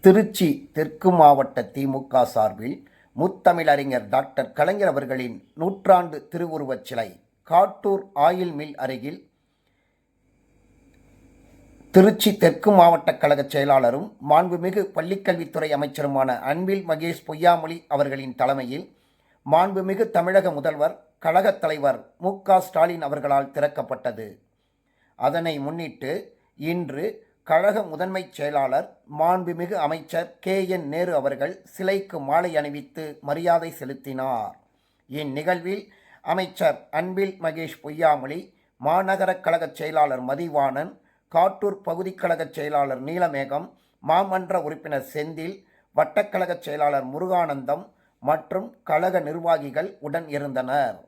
திருச்சி தெற்கு மாவட்ட திமுக சார்பில் முத்தமிழறிஞர் டாக்டர் கலைஞர் அவர்களின் நூற்றாண்டு திருவுருவச் சிலை காட்டூர் ஆயில் மில் அருகில் திருச்சி தெற்கு மாவட்ட கழக செயலாளரும் மாண்புமிகு பள்ளிக்கல்வித்துறை அமைச்சருமான அன்பில் மகேஷ் பொய்யாமொழி அவர்களின் தலைமையில் மாண்புமிகு தமிழக முதல்வர் கழகத் தலைவர் மு.க.ஸ்டாலின் அவர்களால் திறக்கப்பட்டது. அதனை முன்னிட்டு இன்று கழக முதன்மைச் செயலாளர் மாண்புமிகு அமைச்சர் கே.என். நேரு அவர்கள் சிலைக்கு மாலை அணிவித்து மரியாதை செலுத்தினார். இந்நிகழ்வில் அமைச்சர் அன்பில் மகேஷ் பொய்யாமொழி, மாநகர கழக செயலாளர் மதிவாணன், காட்டூர் பகுதி கழக செயலாளர் நீலமேகம், மாமன்ற உறுப்பினர் செந்தில், வட்டக்கழக செயலாளர் முருகானந்தம் மற்றும் கழக நிர்வாகிகள் உடன் இருந்தனர்.